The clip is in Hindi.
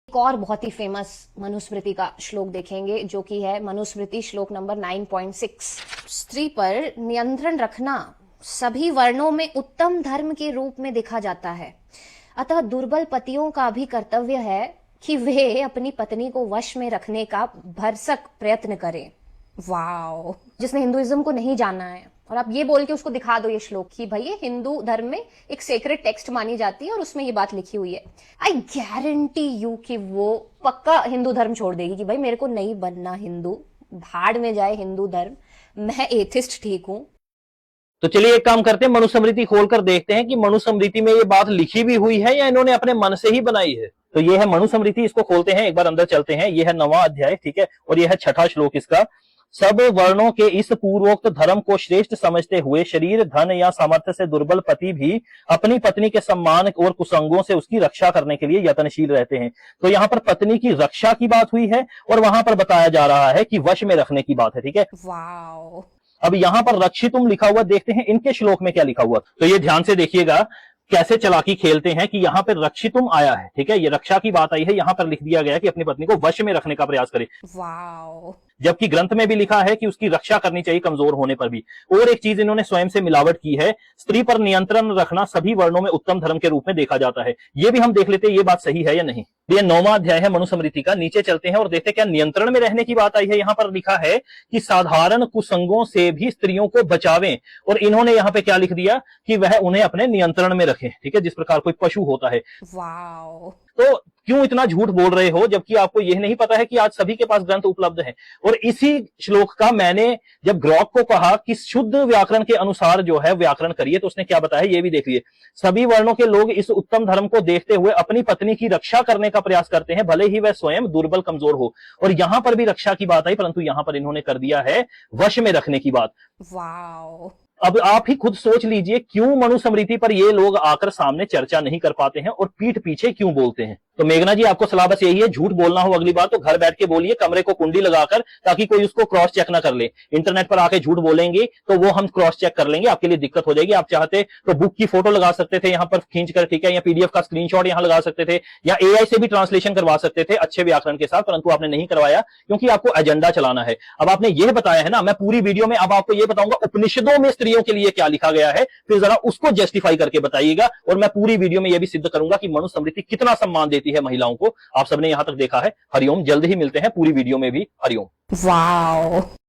एक और बहुत ही फेमस मनुस्मृति का श्लोक देखेंगे जो कि है मनुस्मृति श्लोक नंबर 9.6। स्त्री पर नियंत्रण रखना सभी वर्णों में उत्तम धर्म के रूप में देखा जाता है, अतः दुर्बल पतियों का भी कर्तव्य है कि वे अपनी पत्नी को वश में रखने का भरसक प्रयत्न करें। वाओ! जिसने हिंदुइज्म को नहीं जाना है और आप ये बोल के उसको दिखा दो ये श्लोक कि भाई ये हिंदू धर्म में एक सेक्रेट टेक्स्ट मानी जाती है और उसमें ये बात लिखी हुई है, आई गारंटी यू कि वो पक्का हिंदू धर्म छोड़ देगी कि भाई मेरे को नहीं बनना हिंदू, भाड़ में जाए हिंदू धर्म, मैं एथिस्ट ठीक हूं। तो चलिए एक काम करते हैं, मनुस्मृति खोलकर देखते हैं कि मनुस्मृति में ये बात लिखी भी हुई है या इन्होंने अपने मन से ही बनाई है। तो ये है मनुस्मृति, इसको खोलते हैं, एक बार अंदर चलते हैं। ये है 9वां अध्याय, ठीक है, और ये है 6ठा श्लोक इसका। सब वर्णों के इस पूर्वोक्त धर्म को श्रेष्ठ समझते हुए शरीर, धन या सामर्थ्य से दुर्बल पति भी अपनी पत्नी के सम्मान और कुसंगों से उसकी रक्षा करने के लिए यत्नशील रहते हैं। तो यहाँ पर पत्नी की रक्षा की बात हुई है और वहां पर बताया जा रहा है कि वश में रखने की बात है, ठीक है। वाओ! अब यहां पर रक्षितुम लिखा हुआ, देखते हैं इनके श्लोक में क्या लिखा हुआ। तो ये ध्यान से देखिएगा कैसे चालाकी खेलते हैं कि यहां पर रक्षितुम आया है, ठीक है, ये रक्षा की बात आई है, यहां पर लिख दिया गया है कि अपनी पत्नी को वश में रखने का प्रयास करे। वाओ! जबकि ग्रंथ में भी लिखा है कि उसकी रक्षा करनी चाहिए कमजोर होने पर भी। और एक चीज इन्होंने स्वयं से मिलावट की है, स्त्री पर नियंत्रण रखना सभी वर्णों में उत्तम धर्म के रूप में देखा जाता है। ये भी हम देख लेते हैं ये बात सही है या नहीं। ये 9वां अध्याय है मनुस्मृति का, नीचे चलते हैं और देखते हैं क्या नियंत्रण में रहने की बात आई है। यहां पर लिखा है कि साधारण कुसंगों से भी स्त्रियों को बचावें, और इन्होंने यहां पे क्या लिख दिया कि वह उन्हें अपने नियंत्रण में रखे, ठीक है, जिस प्रकार कोई पशु होता है। वाओ! तो क्यों इतना झूठ बोल रहे हो जबकि आपको यह नहीं पता है कि आज सभी के पास ग्रंथ उपलब्ध है। और इसी श्लोक का मैंने जब ग्रॉक को कहा कि शुद्ध व्याकरण के अनुसार जो है व्याकरण करिए, तो उसने क्या बताया ये भी देख लिए। सभी वर्णों के लोग इस उत्तम धर्म को देखते हुए अपनी पत्नी की रक्षा करने का प्रयास करते हैं, भले ही वह स्वयं दुर्बल कमजोर हो। और यहां पर भी रक्षा की बात आई, परंतु यहां पर इन्होंने कर दिया है वश में रखने की बात। वाओ! अब आप ही खुद सोच लीजिए क्यों मनुस्मृति पर ये लोग आकर सामने चर्चा नहीं कर पाते हैं और पीठ पीछे क्यों बोलते हैं। तो मेघना जी आपको सलाह बस यही है, झूठ बोलना हो अगली बार तो घर बैठ के बोलिए, कमरे को कुंडी लगाकर, ताकि कोई उसको क्रॉस चेक ना कर ले। इंटरनेट पर आके झूठ बोलेंगे तो वो हम क्रॉस चेक कर लेंगे, आपके लिए दिक्कत हो जाएगी। आप चाहते तो बुक की फोटो लगा सकते थे यहां पर खींच कर, ठीक है, या पीडीएफ का स्क्रीनशॉट यहां लगा सकते थे, या एआई से भी ट्रांसलेशन करवा सकते थे अच्छे व्याकरण के साथ, परंतु आपने नहीं करवाया क्योंकि आपको एजेंडा चलाना है। अब आपने यह बताया है ना, मैं पूरी वीडियो में अब आपको यह बताऊंगा उपनिषदों में स्त्रियों के लिए क्या लिखा गया है, फिर जरा उसको जस्टिफाई करके बताइएगा। और मैं पूरी वीडियो में यह भी सिद्ध करूंगा कि मनुस्मृति कितना सम्मान देती है महिलाओं को। आप सबने यहां तक देखा है। हरिओम, जल्द ही मिलते हैं पूरी वीडियो में भी। हरिओम। वाओ!